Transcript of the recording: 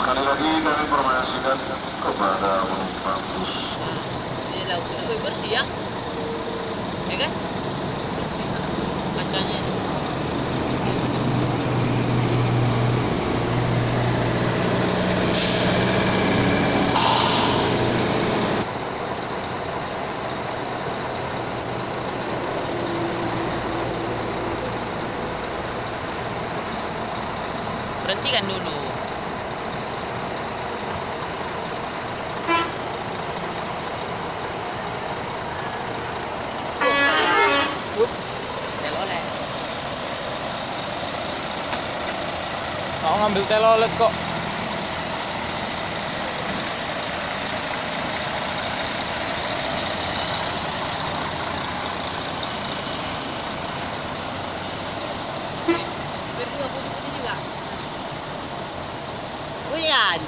Sekali lagi kami informasikan kepada penumpang bus. Ini lautnya lebih bersih ya, ya kan? Bersih kacanya. Berhentikan dulu. Telolet. Mau ngambil telolet kok. Berdua putih-putih juga. Buyan.